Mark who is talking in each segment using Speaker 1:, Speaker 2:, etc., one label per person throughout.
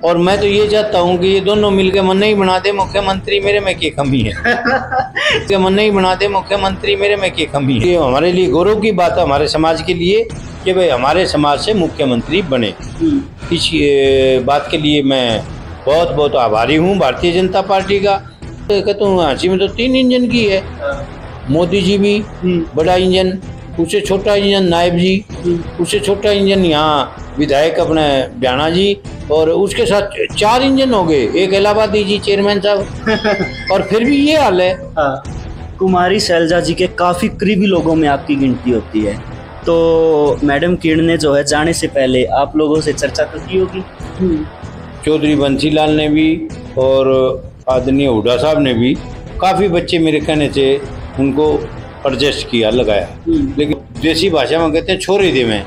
Speaker 1: और मैं तो ये चाहता हूँ कि ये दोनों मिलकर मन नहीं बना दे मुख्यमंत्री, मेरे में क्या कमी है। कि मन नहीं बना दे मुख्यमंत्री, मेरे में क्या कमी है। ये हमारे लिए गौरव की बात है, हमारे समाज के लिए, कि भाई हमारे समाज से मुख्यमंत्री बने। इस बात के लिए मैं बहुत बहुत आभारी हूँ भारतीय जनता पार्टी का। कहता हूँ हाँसी में तो 3 इंजन की है, मोदी जी भी बड़ा इंजन, उससे छोटा इंजन नायब जी, उससे छोटा इंजन यहाँ विधायक अपने ब्याना जी, और उसके साथ 4 इंजन हो गए, एक इलाहाबादी जी चेयरमैन साहब। और फिर भी ये हाल है।
Speaker 2: कुमारी शैलजा जी के काफी करीबी लोगों में आपकी गिनती होती है, तो मैडम किरण ने जो है जाने से पहले आप लोगों से चर्चा तो की होगी।
Speaker 1: चौधरी बंसीलाल ने भी और आदरणीय हुड्डा साहब ने भी काफी बच्चे मेरे कहने से उनको एडजस्ट किया, लगाया। लेकिन देसी भाषा में कहते हैं छोरे दे में,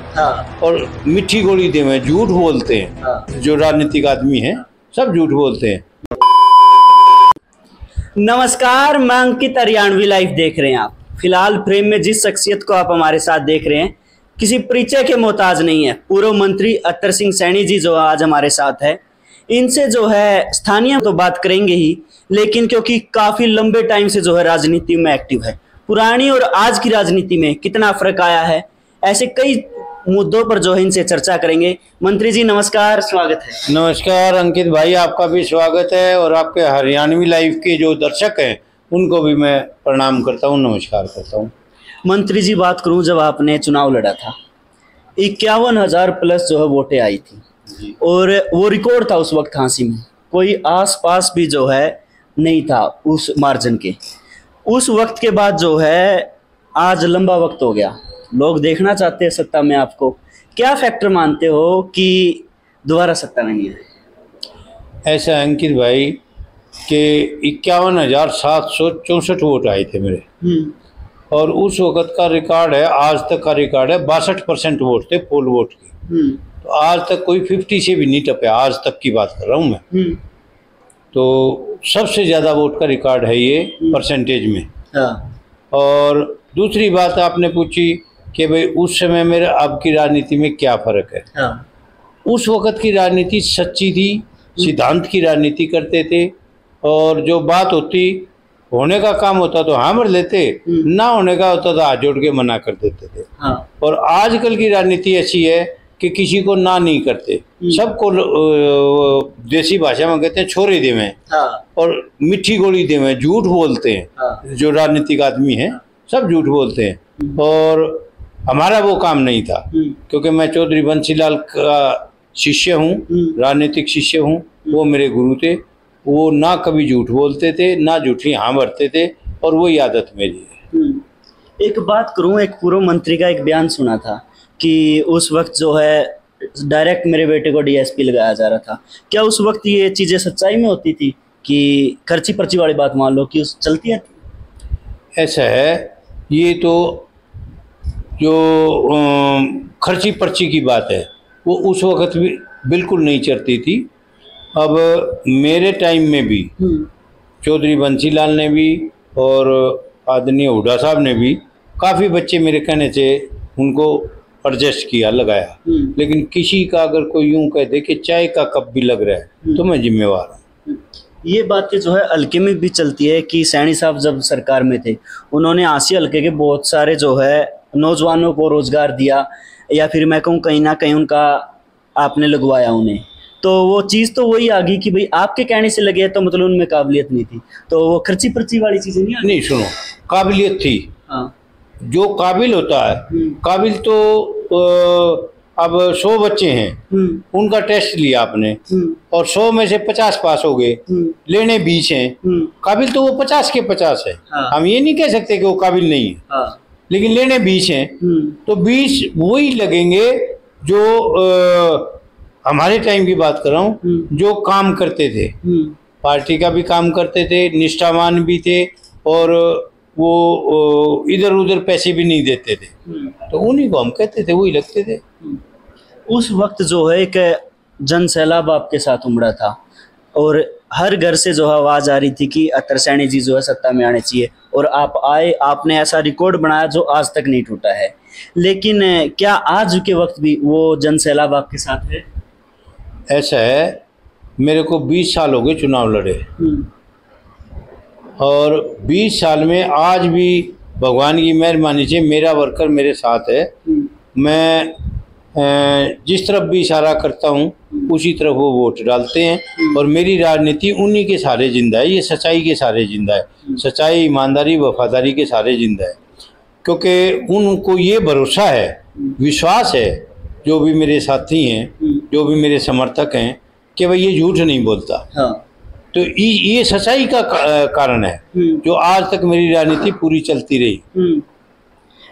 Speaker 1: और मिठी गोली दे में, झूठ बोलते हैं। जो राजनीतिक आदमी हैं सब झूठ बोलते हैं।
Speaker 2: नमस्कार, मैं अंकित हरियाणवी लाइव देख रहे हैं आप। फिलहाल फ्रेम में जिस शख्सियत को आप हमारे साथ देख रहे हैं किसी परिचय के मोहताज नहीं है। पूर्व मंत्री अत्तर सिंह सैनी जी जो आज हमारे साथ है, इनसे जो है स्थानीय तो बात करेंगे ही, लेकिन क्योंकि काफी लंबे टाइम से जो है राजनीति में एक्टिव है, पुरानी और आज की राजनीति में कितना फर्क आया है, ऐसे कई मुद्दों पर जो है इनसे चर्चा करेंगे। मंत्री जी नमस्कार, स्वागत है।
Speaker 1: नमस्कार अंकित भाई, आपका भी स्वागत है, और आपके हरियाणवी लाइव के जो दर्शक हैं उनको भी मैं प्रणाम करता हूँ, नमस्कार करता हूँ।
Speaker 2: मंत्री जी बात करूं, जब आपने चुनाव लड़ा था 51,000 प्लस जो है वोटें आई थी, और वो रिकॉर्ड था उस वक्त हाँसी में, कोई आस पास भी जो है नहीं था उस मार्जिन के। उस वक्त के बाद जो है आज लंबा वक्त हो गया, लोग देखना चाहते हैं सत्ता में आपको। क्या फैक्टर मानते हो कि दोबारा सत्ता में नहीं है?
Speaker 1: ऐसा अंकित भाई कि 51,764 वोट आए थे मेरे, और उस वक्त का रिकॉर्ड है, आज तक का रिकॉर्ड है 62% वोट थे पोल वोट के। तो आज तक कोई 50 से भी नहीं टपा, आज तक की बात कर रहा हूँ मैं। तो सबसे ज़्यादा वोट का रिकॉर्ड है ये परसेंटेज में। और दूसरी बात आपने पूछी कि भाई उस समय मेरे अब की राजनीति में क्या फ़र्क है। उस वक़्त की राजनीति सच्ची थी, सिद्धांत की राजनीति करते थे, और जो बात होती होने का काम होता तो हाँ भर लेते, ना होने का होता तो हाथ जोड़ के मना कर देते थे। और आजकल की राजनीति ऐसी है कि किसी को ना नहीं करते, सबको देसी भाषा में कहते हैं छोरे दे में, और मिठी गोली दे में, झूठ बोलते हैं। जो राजनीतिक आदमी हैं सब झूठ बोलते हैं, और हमारा वो काम नहीं था, क्योंकि मैं चौधरी बंसीलाल का शिष्य हूँ, राजनीतिक शिष्य हूँ। वो मेरे गुरु थे, वो ना कभी झूठ बोलते थे, ना झूठी हाँ भरते थे, और वही आदत मेरी है।
Speaker 2: एक बात करूँ, एक पूर्व मंत्री का एक बयान सुना था कि उस वक्त जो है डायरेक्ट मेरे बेटे को डीएसपी लगाया जा रहा था। क्या उस वक्त ये चीज़ें सच्चाई में होती थी कि खर्ची पर्ची वाली बात मान लो कि उस चलती है?
Speaker 1: ऐसा है, ये तो जो खर्ची पर्ची की बात है वो उस वक्त भी बिल्कुल नहीं चलती थी। अब मेरे टाइम में भी चौधरी बंसीलाल ने भी और आदरणीय हुड्डा साहब ने भी काफ़ी बच्चे मेरे कहने से उनको एडजस्ट किया, लगाया। लेकिन किसी का अगर कोई यूं कह दे कि चाय का कप भी लग रहा है तो मैं जिम्मेवार हूँ।
Speaker 2: ये बातें जो है हल्के में भी चलती है कि सैनी साहब जब सरकार में थे उन्होंने आसी हल्के के बहुत सारे जो है नौजवानों को रोजगार दिया, या फिर मैं कहूँ कहीं ना कहीं उनका आपने लगवाया उन्हें। तो वो चीज़ तो वही आ गई कि भाई आपके कहने से लगे तो मतलब उनमें काबिलियत नहीं थी, तो वो खर्ची पर्ची वाली चीज़ें नहीं।
Speaker 1: नहीं, सुनो, काबिलियत थी। जो काबिल होता है, काबिल तो अब 100 बच्चे हैं, उनका टेस्ट लिया आपने और 100 में से 50 पास हो गए, लेने 20 हैं, काबिल तो वो 50 के 50 है। हम ये नहीं कह सकते कि वो काबिल नहीं है, लेकिन लेने 20 हैं, तो 20 वही लगेंगे जो हमारे टाइम की बात कर रहा हूँ, जो काम करते थे, पार्टी का भी काम करते थे, निष्ठावान भी थे, और वो इधर उधर पैसे भी नहीं देते थे, तो उन्हीं को हम कहते थे, वही लगते थे।
Speaker 2: उस वक्त जो है एक जन सैलाब आपके साथ उमड़ा था, और हर घर से जो है आवाज़ आ रही थी कि अत्तर सैनी जी जो है सत्ता में आने चाहिए, और आप आए, आपने ऐसा रिकॉर्ड बनाया जो आज तक नहीं टूटा है। लेकिन क्या आज के वक्त भी वो जन सैलाब आपके साथ है?
Speaker 1: ऐसा है मेरे को 20 साल हो गए चुनाव लड़े, और 20 साल में आज भी भगवान की मेहरबानी से मेरा वर्कर मेरे साथ है। मैं जिस तरफ भी इशारा करता हूँ उसी तरफ वो वोट डालते हैं, और मेरी राजनीति उन्हीं के सहारे जिंदा है। ये सच्चाई के सहारे जिंदा है, सच्चाई, ईमानदारी, वफादारी के सहारे जिंदा है, क्योंकि उनको ये भरोसा है, विश्वास है, जो भी मेरे साथी हैं, जो भी मेरे समर्थक हैं, कि भाई ये झूठ नहीं बोलता। हाँ। तो ये सच्चाई का कारण है जो आज तक मेरी राजनीति पूरी चलती रही।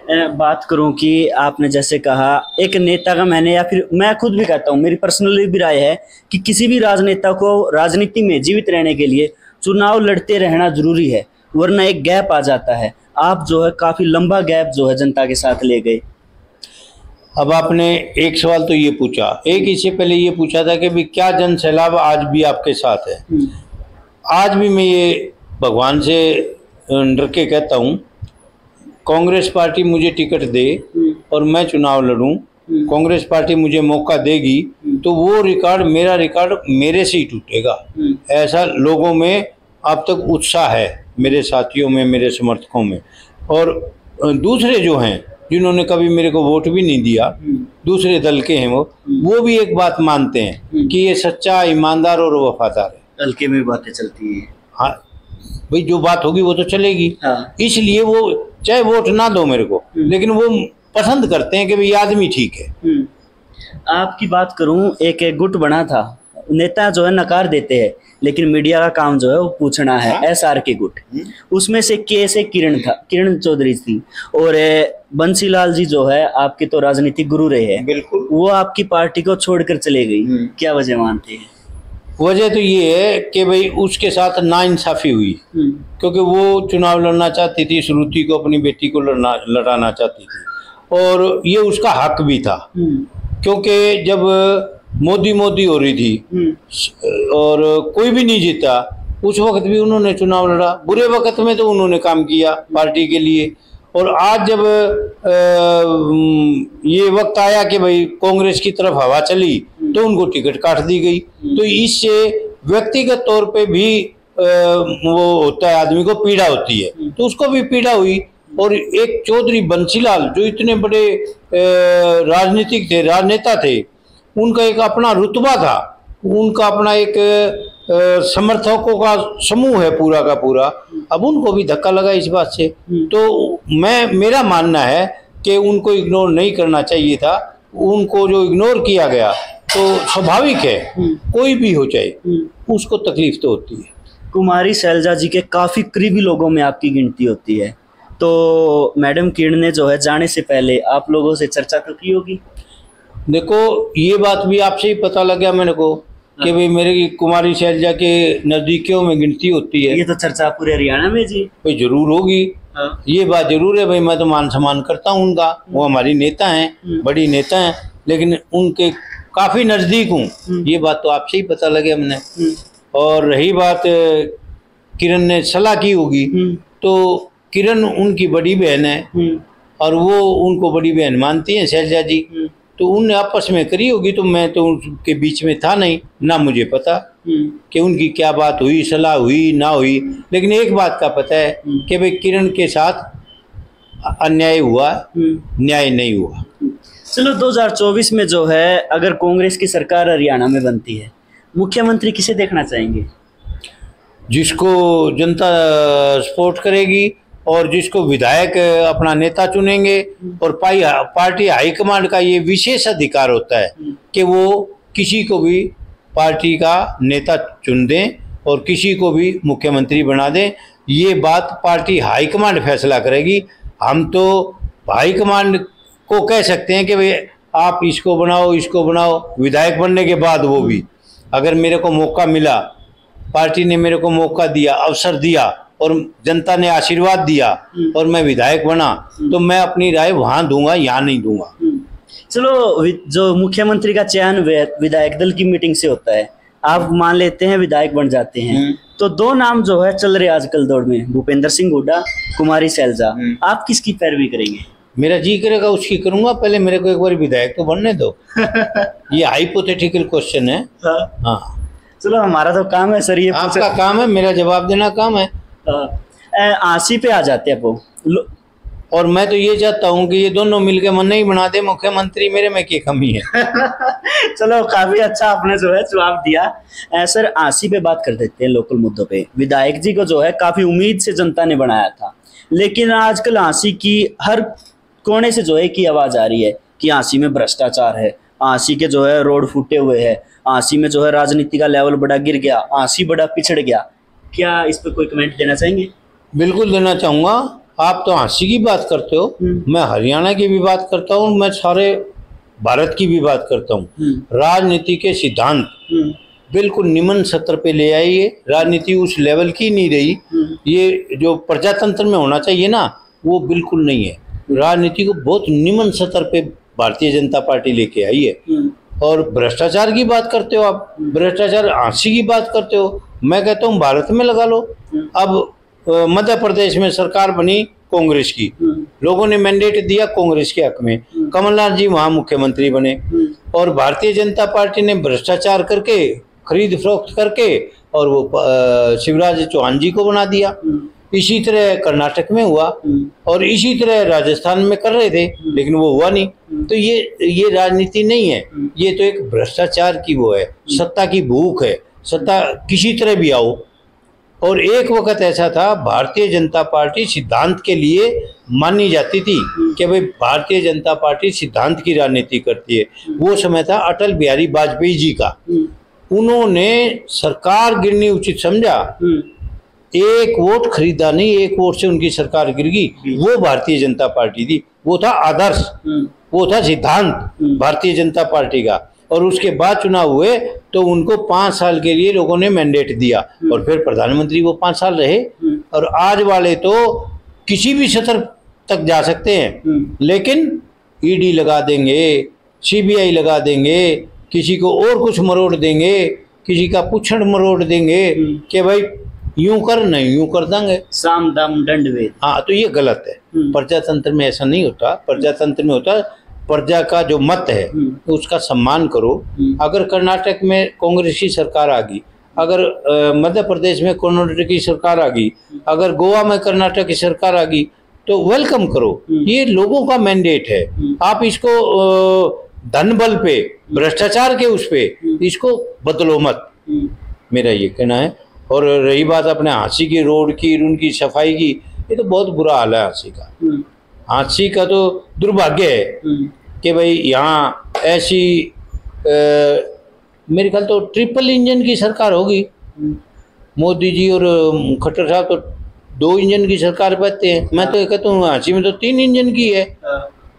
Speaker 2: बात करूं कि आपने जैसे कहा एक नेता का, मैंने या फिर मैं खुद भी कहता हूं, मेरी पर्सनली भी राय है कि किसी भी राजनेता को राजनीति में जीवित रहने के लिए चुनाव लड़ते रहना जरूरी है, वरना एक गैप आ जाता है। आप जो है काफी लंबा गैप जो है जनता के साथ ले गए।
Speaker 1: अब आपने एक सवाल तो ये पूछा, एक इससे पहले ये पूछा था कि भी क्या जन सैलाब आज भी आपके साथ है। आज भी मैं ये भगवान से डर के कहता हूँ, कांग्रेस पार्टी मुझे टिकट दे और मैं चुनाव लड़ूं, कांग्रेस पार्टी मुझे मौका देगी तो वो रिकॉर्ड, मेरा रिकॉर्ड मेरे से ही टूटेगा। ऐसा लोगों में अब तक उत्साह है, मेरे साथियों में, मेरे समर्थकों में। और दूसरे जो हैं जिन्होंने कभी मेरे को वोट भी नहीं दिया, दूसरे दल के हैं, वो भी एक बात मानते हैं कि ये सच्चा, ईमानदार और वफादार है।
Speaker 2: हल्के में बातें चलती है।
Speaker 1: हाँ भाई, जो बात होगी वो तो चलेगी। हाँ। इसलिए वो चाहे वोट ना दो मेरे को, लेकिन वो पसंद करते हैं कि भाई आदमी ठीक है।
Speaker 2: आपकी बात करूं, एक गुट बना था, नेता जो है नकार देते हैं, लेकिन मीडिया का काम जो है वो पूछना है। SR के गुट, उसमें से कैसे किरण चौधरी थी, और बंसीलाल जी जो है आपके तो राजनीतिक गुरु रहे हैं, बिल्कुल, वो आपकी पार्टी को छोड़कर चले गई। क्या वजह मानते हैं?
Speaker 1: वजह तो ये है कि भाई उसके साथ नाइंसाफी हुई, क्योंकि वो चुनाव लड़ना चाहती थी, श्रुति को, अपनी बेटी को लड़ाना चाहती थी, और ये उसका हक भी था। क्योंकि जब मोदी हो रही थी और कोई भी नहीं जीता, उस वक्त भी उन्होंने चुनाव लड़ा। बुरे वक्त में तो उन्होंने काम किया पार्टी के लिए, और आज जब ये वक्त आया कि भाई कांग्रेस की तरफ हवा चली तो उनको टिकट काट दी गई। तो इससे व्यक्तिगत तौर पे भी वो होता है, आदमी को पीड़ा होती है, तो उसको भी पीड़ा हुई। और एक चौधरी बंसीलाल जो इतने बड़े राजनीतिक थे, राजनेता थे, उनका एक अपना रुतबा था, उनका अपना एक समर्थकों का समूह है पूरा का पूरा। अब उनको भी धक्का लगा इस बात से। तो मेरा मानना है कि उनको इग्नोर नहीं करना चाहिए था। उनको जो इग्नोर किया गया तो स्वाभाविक है, कोई भी हो चाहे उसको तकलीफ तो होती है।
Speaker 2: कुमारी शैलजा जी के काफी करीबी लोगों में आपकी गिनती होती है, तो मैडम किरण ने जो है जाने से पहले आप लोगों से चर्चा तो की होगी।
Speaker 1: देखो, ये बात भी आपसे ही पता लग गया मेरे को कि भाई मेरे कुमारी शैलजा के नजदीकियों में गिनती होती है।
Speaker 2: ये तो चर्चा पूरे हरियाणा में जी
Speaker 1: भाई जरूर होगी। हाँ। ये बात जरूर है भाई, मैं तो मान सम्मान करता हूँ उनका, वो हमारी नेता हैं, बड़ी नेता हैं, लेकिन उनके काफी नजदीक हूँ, ये बात तो आपसे ही पता लगे हमने। और रही बात किरण ने सलाह की होगी, तो किरण उनकी बड़ी बहन है और वो उनको बड़ी बहन मानती हैं शैलजा जी, तो उनने आपस में करी होगी। तो मैं तो उनके बीच में था नहीं, ना मुझे पता कि उनकी क्या बात हुई, सलाह हुई ना हुई। लेकिन एक बात का पता है कि भाई किरण के साथ अन्याय हुआ, न्याय नहीं हुआ।
Speaker 2: चलो 2024 में जो है अगर कांग्रेस की सरकार हरियाणा में बनती है, मुख्यमंत्री किसे देखना चाहेंगे?
Speaker 1: जिसको जनता सपोर्ट करेगी और जिसको विधायक अपना नेता चुनेंगे। और पार्टी हाईकमांड का ये विशेष अधिकार होता है कि वो किसी को भी पार्टी का नेता चुन दें और किसी को भी मुख्यमंत्री बना दें। ये बात पार्टी हाईकमांड फैसला करेगी। हम तो हाईकमांड को कह सकते हैं कि भाई आप इसको बनाओ, इसको बनाओ। विधायक बनने के बाद वो भी, अगर मेरे को मौका मिला, पार्टी ने मेरे को मौका दिया, अवसर दिया और जनता ने आशीर्वाद दिया और मैं विधायक बना, तो मैं अपनी राय वहां दूंगा, यहाँ नहीं दूंगा।
Speaker 2: चलो, जो मुख्यमंत्री का चयन विधायक दल की मीटिंग से होता है, आप मान लेते हैं विधायक बन जाते हैं, तो दो नाम जो है चल रहे आजकल दौड़ में, भूपेंद्र सिंह हुड्डा, कुमारी शैलजा, आप किसकी पैरवी करेंगे?
Speaker 1: मेरा जी करेगा उसकी करूंगा, पहले मेरे को एक बार विधायक तो बनने दो। ये हाइपोथेटिकल क्वेश्चन है। हाँ,
Speaker 2: चलो हमारा तो काम है सर, ये
Speaker 1: आपका काम है, मेरा जवाब देना काम है।
Speaker 2: आसी पे आ जाते हैं वो।
Speaker 1: और मैं तो ये चाहता हूँ कि ये दोनों मिलके मन नहीं बना दे मुख्यमंत्री, मेरे में क्या कमी है।
Speaker 2: चलो काफी अच्छा आपने जो है जवाब दिया। सर आसी पे बात कर देते हैं, लोकल मुद्दों पे। विधायक जी को जो है काफी उम्मीद से जनता ने बनाया था, लेकिन आजकल आसी की हर कोने से जो है की आवाज आ रही है कि आसी में भ्रष्टाचार है, आसी के जो है रोड फूटे हुए हैं, आसी में जो है राजनीति का लेवल बड़ा गिर गया, आसी बड़ा पिछड़ गया। क्या इस पे कोई कमेंट देना चाहेंगे?
Speaker 1: बिल्कुल देना चाहूँगा। आप तो आसी की बात करते हो, मैं हरियाणा की भी बात करता हूँ, मैं सारे भारत की भी बात करता हूँ। राजनीति के सिद्धांत बिल्कुल निम्न स्तर पे ले आइए, राजनीति उस लेवल की नहीं रही। ये जो प्रजातंत्र में होना चाहिए ना, वो बिल्कुल नहीं है। राजनीति को बहुत निम्न स्तर पे भारतीय जनता पार्टी लेके आई है। और भ्रष्टाचार की बात करते हो आप, भ्रष्टाचार आसी की बात करते हो, मैं कहता हूँ भारत में लगा लो। अब मध्य प्रदेश में सरकार बनी कांग्रेस की, लोगों ने मैंडेट दिया कांग्रेस के हक में, कमलनाथ जी वहां मुख्यमंत्री बने। और भारतीय जनता पार्टी ने भ्रष्टाचार करके, खरीद फरोख्त करके, और वो शिवराज चौहान जी को बना दिया। इसी तरह कर्नाटक में हुआ, और इसी तरह राजस्थान में कर रहे थे, लेकिन वो हुआ नहीं। तो ये राजनीति नहीं है, ये तो एक भ्रष्टाचार की वो है, सत्ता की भूख है, सत्ता किसी तरह भी आओ। और एक वक्त ऐसा था, भारतीय जनता पार्टी सिद्धांत के लिए मानी जाती थी कि भाई भारतीय जनता पार्टी सिद्धांत की राजनीति करती है। वो समय था अटल बिहारी वाजपेयी जी का, उन्होंने सरकार गिरनी उचित समझा, एक वोट खरीदा नहीं, एक वोट से उनकी सरकार गिर गई। वो भारतीय जनता पार्टी थी, वो था आदर्श, वो था सिद्धांत भारतीय जनता पार्टी का। और उसके बाद चुनाव हुए तो उनको 5 साल के लिए लोगों ने मैंडेट दिया, और फिर प्रधानमंत्री वो 5 साल रहे। और आज वाले तो किसी भी स्तर तक जा सकते हैं, लेकिन ईडी लगा देंगे, सीबीआई लगा देंगे, किसी को और कुछ मरोड़ देंगे, किसी का पुच्छड़ मरोड़ देंगे कि भाई यूं कर, नहीं यूं कर देंगे,
Speaker 2: साम दाम दंड भेद।
Speaker 1: हाँ, तो ये गलत है। प्रजातंत्र में ऐसा नहीं होता। प्रजातंत्र में होता प्रजा का जो मत है उसका सम्मान करो। अगर कर्नाटक में कांग्रेस की सरकार आ गई, अगर मध्य प्रदेश में कर्नाटक की सरकार आ गई, अगर गोवा में कर्नाटक की सरकार आ गई, तो वेलकम करो। ये लोगों का मैंडेट है। आप इसको धन बल पे, भ्रष्टाचार के उस पे इसको बदलो मत, मेरा ये कहना है। और रही बात अपने हांसी की रोड की, उनकी सफाई की, ये तो बहुत बुरा हाल है हांसी का। हांसी का तो दुर्भाग्य है कि भाई यहाँ ऐसी मेरे ख्याल तो ट्रिपल इंजन की सरकार होगी। मोदी जी और खट्टर साहब तो 2 इंजन की सरकार पाते हैं। मैं तो कहता हूँ हांसी में तो 3 इंजन की है।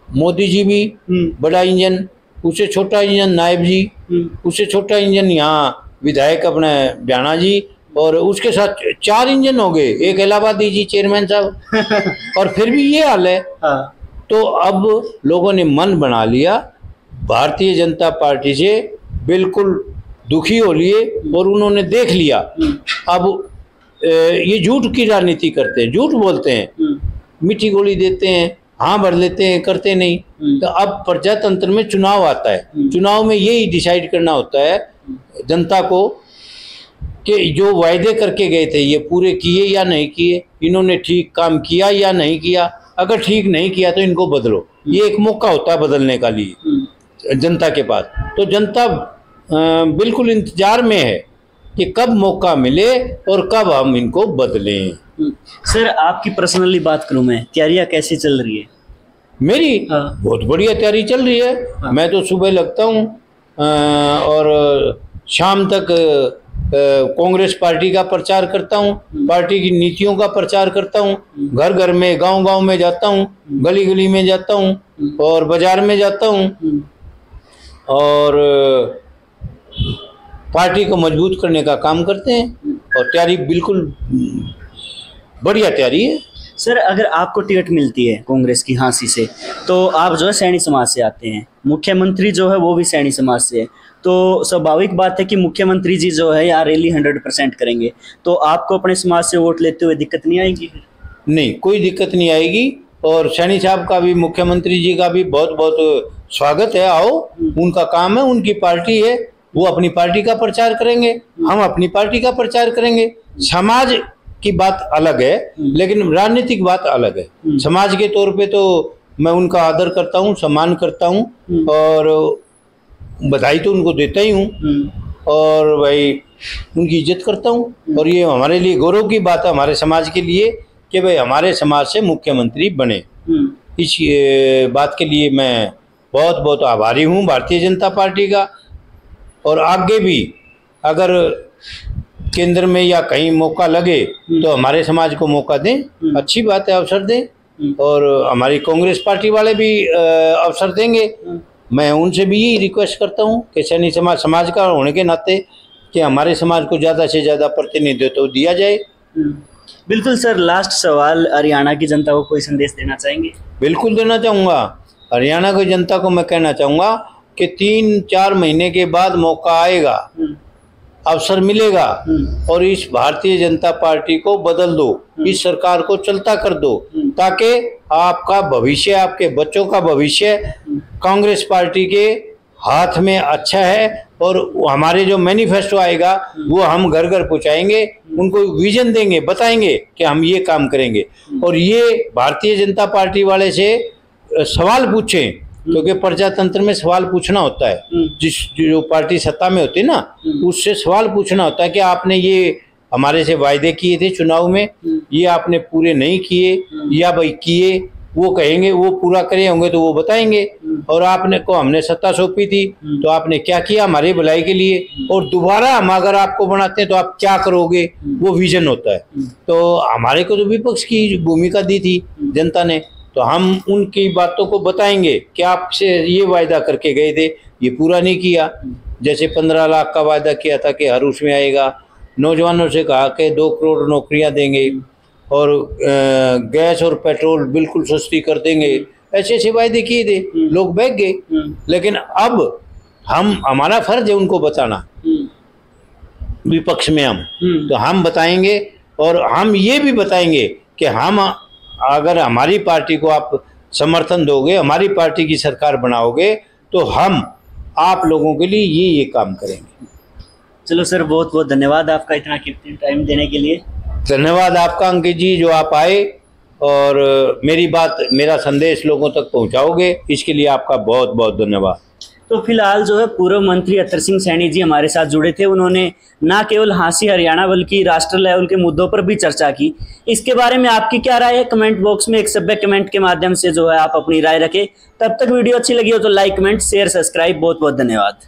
Speaker 1: मोदी जी भी बड़ा इंजन, उससे छोटा इंजन नायब जी, उससे छोटा इंजन यहाँ विधायक अपने ब्याणा जी, और उसके साथ 4 इंजन हो गए, एक इलाहाबादी जी चेयरमैन साहब। और फिर भी ये हाल है। तो अब लोगों ने मन बना लिया, भारतीय जनता पार्टी से बिल्कुल दुखी हो लिए, और उन्होंने देख लिया अब ये झूठ की राजनीति करते हैं, झूठ बोलते हैं, मीठी गोली देते हैं, हाँ भर लेते हैं, करते नहीं। तो अब प्रजातंत्र में चुनाव आता है, चुनाव में यही डिसाइड करना होता है जनता को कि जो वायदे करके गए थे ये पूरे किए या नहीं किए, इन्होंने ठीक काम किया या नहीं किया। अगर ठीक नहीं किया तो इनको बदलो। ये एक मौका होता है बदलने का लिए जनता के पास। तो जनता बिल्कुल इंतजार में है कि कब मौका मिले और कब हम इनको बदलें।
Speaker 2: सर आपकी पर्सनली बात करूं मैं, तैयारियां कैसी चल रही है?
Speaker 1: मेरी बहुत बढ़िया तैयारी चल रही है। मैं तो सुबह लगता हूँ और शाम तक कांग्रेस पार्टी का प्रचार करता हूँ, पार्टी की नीतियों का प्रचार करता हूँ, घर घर में, गांव गांव में जाता हूँ, गली गली में जाता हूँ, और बाजार में जाता हूँ, और पार्टी को मजबूत करने का काम करते हैं। और तैयारी बिल्कुल बढ़िया तैयारी है।
Speaker 2: सर अगर आपको टिकट मिलती है कांग्रेस की हांसी से, तो आप जो है सैनी समाज से आते हैं, मुख्यमंत्री जो है वो भी सैनी समाज से है, तो स्वाभाविक बात है कि मुख्यमंत्री जी जो है यहाँ रैली 100% करेंगे। तो आपको अपने समाज से वोट लेते हुए दिक्कत नहीं आएगी?
Speaker 1: नहीं, कोई दिक्कत नहीं आएगी। और सैनी साहब का भी, मुख्यमंत्री जी का भी बहुत बहुत स्वागत है। आओ, उनका काम है, उनकी पार्टी है, वो अपनी पार्टी का प्रचार करेंगे। हम अपनी पार्टी का प्रचार करेंगे। समाज की बात अलग है, लेकिन राजनीतिक बात अलग है। समाज के तौर पे तो मैं उनका आदर करता हूँ, सम्मान करता हूँ और बधाई तो उनको देता ही हूँ और भाई उनकी इज्जत करता हूँ। और ये हमारे लिए गौरव की बात है, हमारे समाज के लिए, कि भाई हमारे समाज से मुख्यमंत्री बने। इस बात के लिए मैं बहुत बहुत आभारी हूँ भारतीय जनता पार्टी का। और आगे भी अगर केंद्र में या कहीं मौका लगे तो हमारे समाज को मौका दें, अच्छी बात है, अवसर दें। और हमारी कांग्रेस पार्टी वाले भी अवसर देंगे। मैं उनसे भी यही रिक्वेस्ट करता हूँ कि सैनी समाज का होने के नाते कि हमारे समाज को ज़्यादा से ज़्यादा प्रतिनिधित्व दिया जाए।
Speaker 2: बिल्कुल सर, लास्ट सवाल, हरियाणा की जनता को कोई संदेश देना चाहेंगे?
Speaker 1: बिल्कुल देना चाहूँगा। हरियाणा की जनता को मैं कहना चाहूँगा कि 3-4 महीने के बाद मौका आएगा, अवसर मिलेगा और इस भारतीय जनता पार्टी को बदल दो, इस सरकार को चलता कर दो, ताकि आपका भविष्य, आपके बच्चों का भविष्य कांग्रेस पार्टी के हाथ में अच्छा है। और हमारे जो मैनिफेस्टो आएगा वो हम घर घर पहुँचाएंगे, उनको विजन देंगे, बताएंगे कि हम ये काम करेंगे। और ये भारतीय जनता पार्टी वाले से सवाल पूछें, क्योंकि प्रजातंत्र में सवाल पूछना होता है। जो पार्टी सत्ता में होती है ना, उससे सवाल पूछना होता है कि आपने ये हमारे से वायदे किए थे चुनाव में, ये आपने पूरे नहीं किए या भाई किए। वो कहेंगे, वो पूरा करे होंगे तो वो बताएंगे। और आपने को हमने सत्ता सौंपी थी तो आपने क्या किया हमारी भलाई के लिए, और दोबारा हम अगर आपको बनाते हैं तो आप क्या करोगे, वो विजन होता है। तो हमारे को तो विपक्ष की भूमिका दी थी जनता ने, तो हम उनकी बातों को बताएंगे कि आपसे ये वायदा करके गए थे, ये पूरा नहीं किया। जैसे 15 लाख का वायदा किया था कि हर उसमें आएगा, नौजवानों से कहा कि 2 करोड़ नौकरियां देंगे और गैस और पेट्रोल बिल्कुल सस्ती कर देंगे, ऐसे ऐसे वायदे किए थे, लोग बैठ गए। लेकिन अब हमारा फर्ज है उनको बताना, विपक्ष में हम तो हम बताएंगे। और हम ये भी बताएंगे कि हम अगर हमारी पार्टी को आप समर्थन दोगे, हमारी पार्टी की सरकार बनाओगे, तो हम आप लोगों के लिए ये काम करेंगे।
Speaker 2: चलो सर, बहुत बहुत धन्यवाद आपका इतना कीमती टाइम देने के लिए।
Speaker 1: धन्यवाद आपका अंकित जी, जो आप आए और मेरी बात, मेरा संदेश लोगों तक पहुंचाओगे, इसके लिए आपका बहुत बहुत धन्यवाद।
Speaker 2: तो फिलहाल जो है पूर्व मंत्री अत्तर सिंह सैनी जी हमारे साथ जुड़े थे। उन्होंने ना केवल हाँसी हरियाणा बल्कि राष्ट्र लेवल के मुद्दों पर भी चर्चा की। इसके बारे में आपकी क्या राय है? कमेंट बॉक्स में एक सभ्य कमेंट के माध्यम से जो है आप अपनी राय रखें। तब तक वीडियो अच्छी लगी हो तो लाइक, कमेंट, शेयर, सब्सक्राइब। बहुत बहुत धन्यवाद।